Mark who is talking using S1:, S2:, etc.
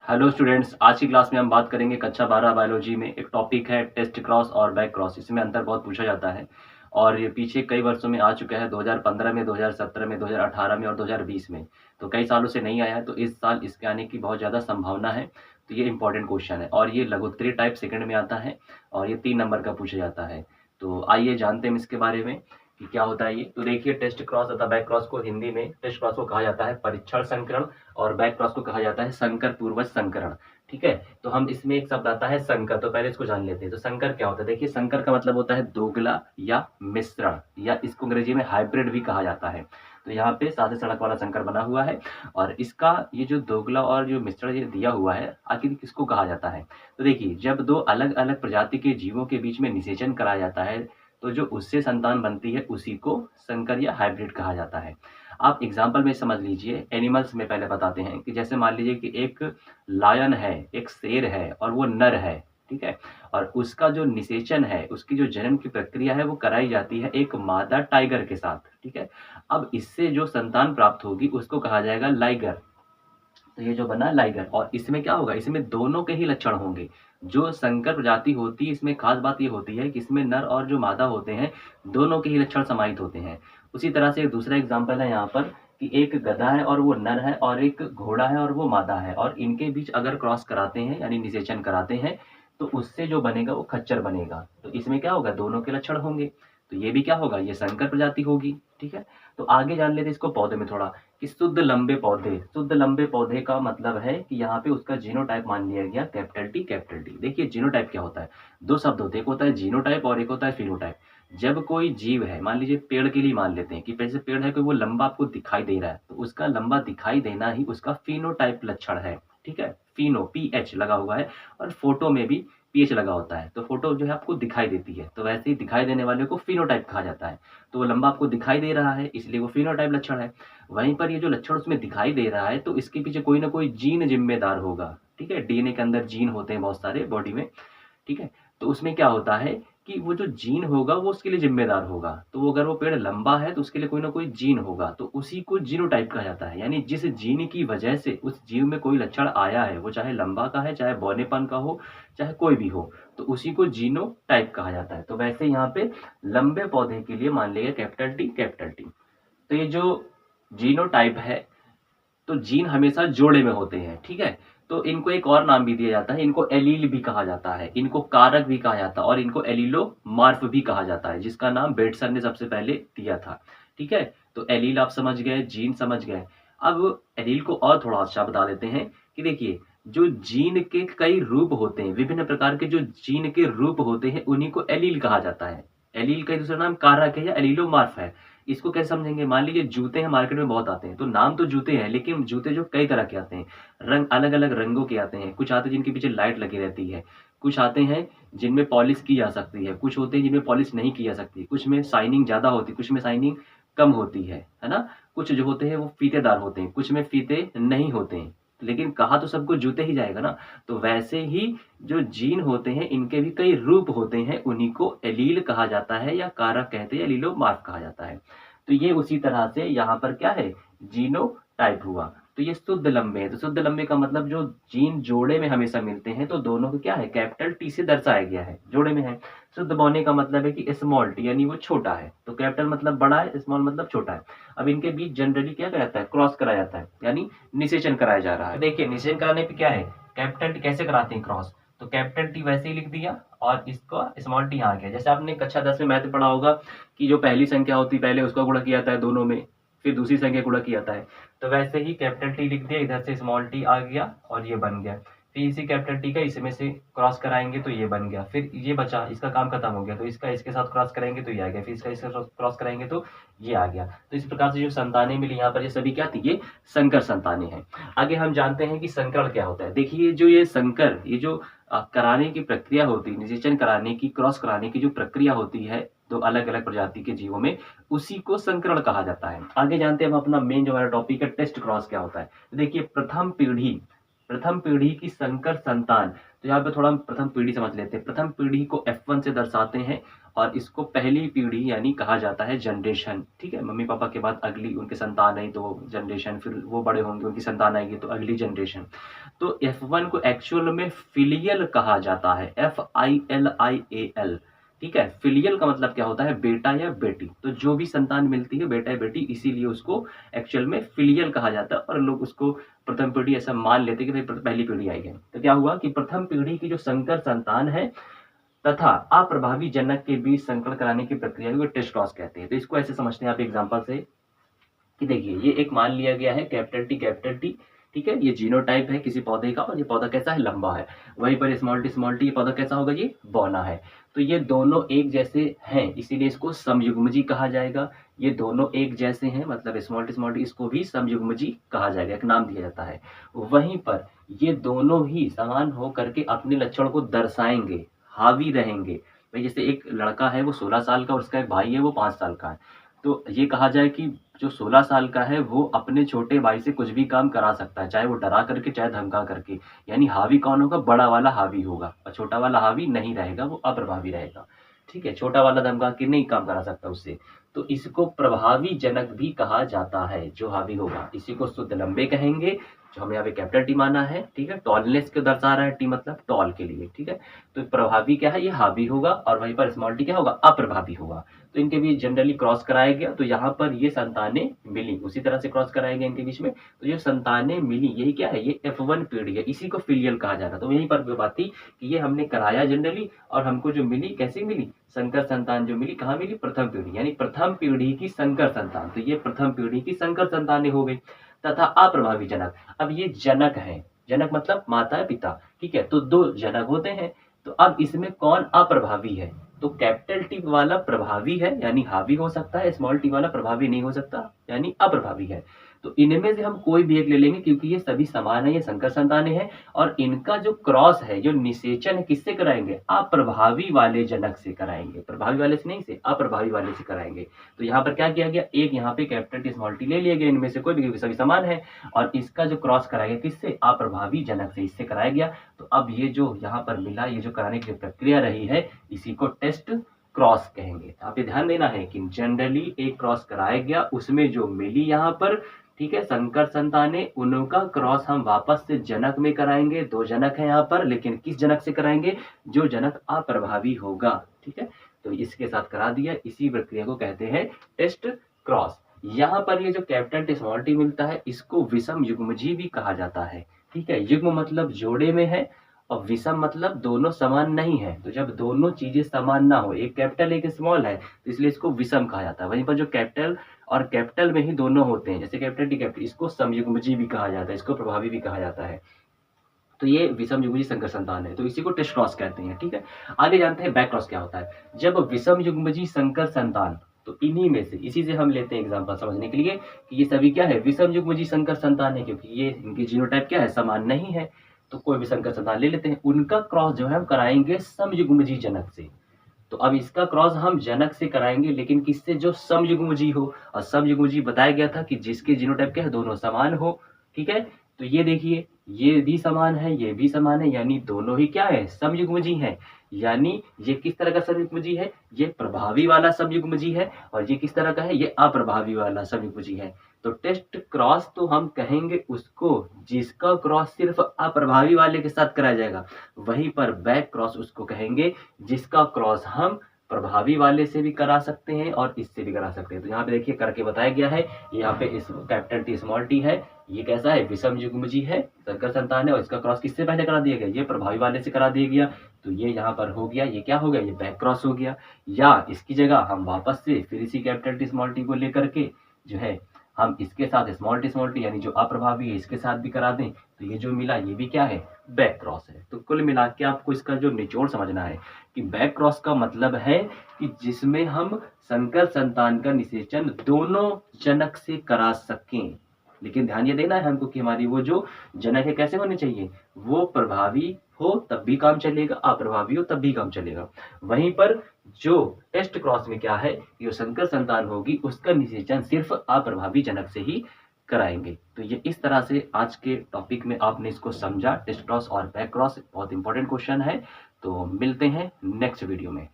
S1: Hello students, आज की class में हम बात करेंगे कक्षा 12 बायोलॉजी में। एक टॉपिक है टेस्ट क्रॉस और बैक क्रॉस। इसमें अंतर बहुत पूछा जाता है और ये पीछे कई वर्षों में आ चुका है, 2015 में, 2017 में, 2018 में और 2020 में। तो कई सालों से नहीं आया है, तो इस साल इसके आने की बहुत ज़्यादा संभावना है। तो ये इंपॉर्टेंट क्वेश्चन है और ये लघुत्तरीय टाइप सेकंड में आता है और ये 3 नंबर का पूछा जाता है। तो आइए जानते हैं इसके बारे में कि क्या होता है ये। तो देखिए, टेस्ट क्रॉस तथा बैक क्रॉस को हिंदी में टेस्ट क्रॉस को कहा जाता है परीक्षण संकरण और बैक क्रॉस को कहा जाता है संकर पूर्वज संकरण। ठीक है, तो हम इसमें एक शब्द आता है संकर, तो पहले इसको जान लेते हैं। तो संकर क्या होता है? देखिए, संकर का मतलब होता है दोगला या मिश्रण, या इसको अंग्रेजी में हाइब्रिड भी कहा जाता है। तो यहाँ पे सादे सड़क वाला संकर बना हुआ है और इसका ये जो दोगला और जो मिश्रण ये दिया हुआ है, आखिर किसको कहा जाता है? तो देखिए, जब दो अलग अलग प्रजाति के जीवों के बीच में निषेचन कराया जाता है तो जो उससे संतान बनती है उसी को संकर या हाइब्रिड कहा जाता है। आप एग्जाम्पल में समझ लीजिए, एनिमल्स में पहले बताते हैं कि जैसे मान लीजिए कि एक लायन है, एक शेर है और वो नर है, ठीक है, और उसका जो निषेचन है, उसकी जो जन्म की प्रक्रिया है वो कराई जाती है एक मादा टाइगर के साथ, ठीक है। अब इससे जो संतान प्राप्त होगी उसको कहा जाएगा लाइगर। तो ये जो बना लाइगर, और इसमें क्या होगा? इसमें दोनों के ही लक्षण होंगे। जो संकर प्रजाति होती है, इसमें खास बात ये होती है कि इसमें नर और जो मादा होते हैं दोनों के ही लक्षण समाहित होते हैं। उसी तरह से एक दूसरा एग्जाम्पल है यहाँ पर कि एक गधा है और वो नर है और एक घोड़ा है और वो मादा है, और इनके बीच अगर क्रॉस कराते हैं यानी निषेचन कराते हैं तो उससे जो बनेगा वो खच्चर बनेगा। तो इसमें क्या होगा? दोनों के लक्षण होंगे। तो ये भी क्या होगा? ये संकर प्रजाति होगी। ठीक है, तो आगे जान लेते हैं इसको पौधे में थोड़ा कि शुद्ध लंबे पौधे। शुद्ध लंबे पौधे का मतलब है कि यहाँ पे उसका जीनोटाइप मान लिया गया कैपिटल टी कैपिटल टी। देखिए, जीनोटाइप क्या होता है? दो शब्द होते हैं, एक होता है जीनोटाइप और एक होता है फिनोटाइप। जब कोई जीव है, मान लीजिए पेड़ के लिए मान लेते हैं कि जैसे पेड़ है कि वो लंबा आपको दिखाई दे रहा है, तो उसका लंबा दिखाई देना ही उसका फिनोटाइप लक्षण है। ठीक है, फिनो पीएच लगा हुआ है और फोटो में भी पीएच लगा होता है, तो फोटो जो है आपको दिखाई देती है, तो वैसे ही दिखाई देने वाले को फिनोटाइप कहा जाता है। तो वो लंबा आपको दिखाई दे रहा है इसलिए वो फिनोटाइप लक्षण है। वहीं पर ये जो लक्षण उसमें दिखाई दे रहा है तो इसके पीछे कोई ना कोई जीन जिम्मेदार होगा। ठीक है, डीएनए के अंदर जीन होते हैं बहुत सारे बॉडी में। ठीक है, तो उसमें क्या होता है कि वो जो जीन होगा वो उसके लिए जिम्मेदार होगा। तो वो अगर वो पेड़ लंबा है तो उसके लिए कोई ना कोई जीन होगा, तो उसी को जीनोटाइप कहा जाता है। यानी जिस जीन की वजह से उस जीव में कोई लक्षण आया है, वो चाहे लंबा का है, चाहे बौनेपन का हो, चाहे कोई भी हो, तो उसी को जीनोटाइप कहा जाता है। तो वैसे यहाँ पे लंबे पौधे के लिए मान लिया कैपिटल टी कैपिटल टी। तो ये जो जीनोटाइप है, तो जीन हमेशा जोड़े में होते हैं। ठीक है, तो इनको एक और नाम भी दिया जाता है, इनको एलील भी कहा जाता है, इनको कारक भी कहा जाता है और इनको एलीलोमार्फ भी कहा जाता है, जिसका नाम बेटसन ने सबसे पहले दिया था। ठीक है, तो एलील आप समझ गए, जीन समझ गए। अब एलील को और थोड़ा अच्छा बता देते हैं कि देखिए, जो जीन के कई रूप होते हैं, विभिन्न प्रकार के जो जीन के रूप होते हैं उन्हीं को एलील कहा जाता है। एलील का दूसरा नाम कारक है या एलीलोमार्फ है। इसको कैसे समझेंगे? मान लीजिए जूते हैं, मार्केट में बहुत आते हैं, तो नाम तो जूते हैं लेकिन जूते जो कई तरह के आते हैं, रंग अलग अलग रंगों के आते हैं। कुछ आते हैं जिनके पीछे लाइट लगी रहती है, कुछ आते हैं जिनमें पॉलिश की जा सकती है, कुछ होते हैं जिनमें पॉलिश नहीं की जा सकती, कुछ में शाइनिंग ज्यादा होती है, कुछ में शाइनिंग कम होती है ना। कुछ जो होते हैं वो फीतेदार होते हैं, कुछ में फीते नहीं होते हैं, लेकिन कहा तो सबको जूते ही जाएगा ना। तो वैसे ही जो जीन होते हैं इनके भी कई रूप होते हैं, उन्हीं को एलील कहा जाता है या कारक कहते हैं, एलीलोमार्फ कहा जाता है। तो ये उसी तरह से यहाँ पर क्या है? जीनो टाइप हुआ। तो ये शुद्ध लंबे है, तो शुद्ध लंबे का मतलब जो जीन जोड़े में हमेशा मिलते हैं, तो दोनों को क्या है? कैपिटल टी से दर्शाया गया है, जोड़े में है। शुद्ध बौने का मतलब है कि स्मॉल टी, यानी वो छोटा है, तो कैपिटल मतलब बड़ा है, स्मॉल मतलब छोटा है। अब इनके बीच जनरली क्या कराया जाता है? क्रॉस कराया जाता है, यानी निषेचन कराया जा रहा है। देखिए, निषेचन कराने पे क्या है? कैपिटल टी कैसे कराते हैं क्रॉस? तो कैपिटल टी वैसे ही लिख दिया और इसको स्मॉल टी यहाँ आ गया। जैसे आपने कक्षा 10 में मैथ पढ़ा होगा कि जो पहली संख्या होती है पहले उसका गुणा किया जाता है दोनों में, फिर दूसरी संख्या गुणा किया जाता है। तो वैसे ही कैपिटल टी लिख दिया, इधर से स्मॉल टी आ गया और ये बन गया। फिर इसी कैपिटल टी का इसमें से क्रॉस कराएंगे तो ये बन गया, फिर ये बचा, इसका काम खत्म हो गया, तो इसका इसके साथ क्रॉस कराएंगे तो ये आ गया, फिर इसका इसके क्रॉस कराएंगे तो ये आ गया। तो इस प्रकार से जो संतानें मिली यहाँ पर, ये सभी क्या थी? ये संकर संतानें हैं। आगे हम जानते हैं कि संकरण क्या होता है। देखिए, जो ये संकर, ये जो कराने की प्रक्रिया होती है, निषेचन कराने की, क्रॉस कराने की जो प्रक्रिया होती है दो अलग अलग प्रजाति के जीवों में, उसी को संकरण कहा जाता है। आगे जानते हैं हम अपना मेन जो हमारा टॉपिक है, टेस्ट क्रॉस क्या होता है। तो देखिए, प्रथम पीढ़ी की संकर संतान। तो यहाँ पे थोड़ा हम प्रथम पीढ़ी समझ लेते हैं। प्रथम पीढ़ी को F1 से दर्शाते हैं और इसको पहली पीढ़ी यानी कहा जाता है जनरेशन। ठीक है, मम्मी पापा के बाद अगली उनके संतान आई तो जनरेशन, फिर वो बड़े होंगे उनकी संतान आएगी तो अगली जनरेशन। तो F1 को एक्चुअल में फिलियल कहा जाता है, FILIAL। ठीक है, फिलियल का मतलब क्या होता है, बेटा या बेटी। तो जो भी संतान मिलती है बेटा या बेटी, इसीलिए उसको एक्चुअल में फिलियल कहा जाता है और लोग उसको प्रथम पीढ़ी ऐसा मान लेते हैं कि भाई पहली पीढ़ी आई है। तो क्या हुआ कि प्रथम पीढ़ी की जो संकर संतान है तथा अप्रभावी जनक के बीच संकरण कराने की प्रक्रिया को टेस्ट क्रॉस कहते हैं। तो इसको ऐसे समझते हैं आप एग्जांपल से कि देखिए ये एक मान लिया गया है कैपिटल टी। ठीक है, ये जीनोटाइप है किसी पौधे का और ये पौधा कैसा है, लंबा है। वहीं पर स्मॉल टी ये पौधा कैसा होगा, ये बौना है। तो ये दोनों एक जैसे हैं इसीलिए इसको समयुग्मजी कहा जाएगा। ये दोनों एक जैसे हैं मतलब स्मॉल टी इसको भी समयुग्मजी कहा जाएगा, एक नाम दिया जाता है। वहीं पर ये दोनों ही समान हो करके अपने लक्षण को दर्शाएंगे, हावी रहेंगे। भाई जैसे एक लड़का है वो 16 साल का और उसका एक भाई है वो 5 साल का है, तो ये कहा जाए कि जो 16 साल का है वो अपने छोटे भाई से कुछ भी काम करा सकता है, चाहे वो डरा करके चाहे धमका करके। यानी हावी कौन होगा, बड़ा वाला हावी होगा और छोटा वाला हावी नहीं रहेगा, वो अप्रभावी रहेगा। ठीक है, छोटा वाला धमका के नहीं काम करा सकता उससे। तो इसको प्रभावी जनक भी कहा जाता है जो हावी होगा। इसी को शुद्ध लंबे कहेंगे, जो हमें यहाँ पे कैपिटल टी माना है। ठीक है, टॉलनेस को दर्शा रहा है, टी मतलब टॉल के लिए। ठीक है, तो प्रभावी क्या है, ये हावी होगा और वहीं पर स्मॉल टी क्या होगा, अप्रभावी होगा। तो इनके बीच जनरली क्रॉस कराया गया तो यहाँ पर ये संतानें मिली, उसी तरह से क्रॉस कराया गया इनके बीच में। तो ये संतानें मिली, यही क्या है, ये F1 पीढ़ी है, इसी को फिलियल कहा जाएगा। तो यहीं पर बात थी कि ये हमने कराया जनरली और हमको जो मिली कैसे मिली, संकर संतान जो मिली, कहाँ मिली, प्रथम पीढ़ी यानी प्रथम पीढ़ी की संकर संतान। तो ये प्रथम पीढ़ी की संकर संतानें हो गई तथा अप्रभावी जनक। अब ये जनक है, जनक मतलब माता पिता। ठीक है, तो दो जनक होते हैं। तो अब इसमें कौन अप्रभावी है, तो कैपिटल टी वाला प्रभावी है यानी हावी हो सकता है, स्मॉल टी वाला प्रभावी नहीं हो सकता यानी अप्रभावी है। तो इनमें से हम कोई भी एक ले लेंगे क्योंकि ये सभी समान है, ये संकर संतानें हैं और इनका जो क्रॉस है, जो निषेचन है, किससे कराएंगे, अप्रभावी वाले जनक से कराएंगे। प्रभावी वाले से नहीं, से अप्रभावी वाले से कराएंगे। तो यहाँ पर क्या किया गया, एक यहाँ पे कैपिटल टी स्मॉल टी ले लिया गया, इनमें से कोई भी क्योंकि सभी समान है और इसका जो क्रॉस कराया गया किससे, अप्रभावी जनक से, इससे कराया गया। तो अब ये जो यहाँ पर मिला, ये जो कराने की प्रक्रिया रही है इसी को टेस्ट क्रॉस कहेंगे। आप ये ध्यान देना है कि जनरली एक क्रॉस कराया गया, उसमें जो मिली यहाँ पर, ठीक है, संकर संतानें, उनका क्रॉस हम वापस से जनक में कराएंगे। दो जनक है यहाँ पर, लेकिन किस जनक से कराएंगे, जो जनक अप्रभावी होगा। ठीक है, तो इसके साथ करा दिया, इसी प्रक्रिया को कहते हैं टेस्ट क्रॉस। यहाँ पर ये जो कैपिटल टी स्मॉल टी मिलता है इसको विषम युग्मजी भी कहा जाता है। ठीक है, युग्म मतलब जोड़े में है और विषम मतलब दोनों समान नहीं है। तो जब दोनों चीजें समान ना हो, एक कैपिटल एक स्मॉल है, तो इसलिए इसको विषम कहा जाता है। वहीं पर जो कैपिटल और कैपिटल में ही दोनों होते हैं, जैसे कैपिटल टी कैपिटल, इसको समयुग्मजी भी कहा जाता है, इसको प्रभावी भी कहा जाता है। तो ये विषम युग्मजी संकर संतान है, तो इसी को टेस्ट क्रॉस कहते हैं। ठीक है, आगे जानते हैं बैक क्रॉस क्या होता है। जब विषम युग्मजी संकर संतान, तो इन्हीं में से, इसी से हम लेते हैं एग्जांपल समझने के लिए कि ये सभी क्या है, विषम युग्मजी संकर संतान है, क्योंकि ये इनकी जीनोटाइप क्या है, समान नहीं है। तो कोई भी संकर संतान ले लेते हैं, उनका क्रॉस जो है हम कराएंगे समयुग्मजी जनक से। तो अब इसका क्रॉस हम जनक से कराएंगे, लेकिन किससे, जो समयुग्मजी हो। और समयुग्मजी बताया गया था कि जिसके जीनोटाइप क्या है, दोनों समान हो। ठीक है, तो ये देखिए ये भी समान है, ये भी समान है, यानी दोनों ही क्या है, समयुग्मजी हैं। यानी ये किस तरह का समयुग्मजी है, ये प्रभावी वाला समयुग्मजी है और ये किस तरह का है, ये अप्रभावी वाला समयुग्मजी है। तो टेस्ट क्रॉस तो हम कहेंगे उसको जिसका क्रॉस सिर्फ अप्रभावी वाले के साथ कराया जाएगा। वहीं पर बैक क्रॉस उसको कहेंगे जिसका क्रॉस हम प्रभावी वाले से भी करा सकते हैं और इससे भी करा सकते हैं। तो यहाँ पे देखिए करके बताया गया है, यहाँ पे इस कैपिटल टी स्मॉल टी है, ये कैसा है, विषम युग्मजी है, संकर संतान है और इसका क्रॉस किससे पहले करा दिया गया, ये प्रभावी वाले से करा दिया गया। तो ये यहाँ पर हो गया, ये क्या हो गया, ये बैक क्रॉस हो गया। या इसकी जगह हम वापस से फिर इसी कैपिटल टी स्मॉल टी को लेकर के जो है हम इसके साथ स्मॉल टी यानी जो अप्रभावी है इसके साथ भी करा दें, तो ये जो मिला ये भी क्या है, बैक क्रॉस है। तो कुल मिला के आपको इसका जो निचोड़ समझना है कि बैक क्रॉस का मतलब है कि जिसमें हम संकर संतान का निषेचन दोनों जनक से करा सकें। लेकिन ध्यान ये देना है हमको कि हमारी वो जो जनक है कैसे होने चाहिए, वो प्रभावी हो तब भी काम चलेगा, अप्रभावी हो तब भी काम चलेगा। वहीं पर जो टेस्ट क्रॉस में क्या है, जो संकर संतान होगी उसका निषेचन सिर्फ अप्रभावी जनक से ही कराएंगे। तो ये इस तरह से आज के टॉपिक में आपने इसको समझा, टेस्ट क्रॉस और बैक क्रॉस बहुत इंपॉर्टेंट क्वेश्चन है। तो मिलते हैं नेक्स्ट वीडियो में।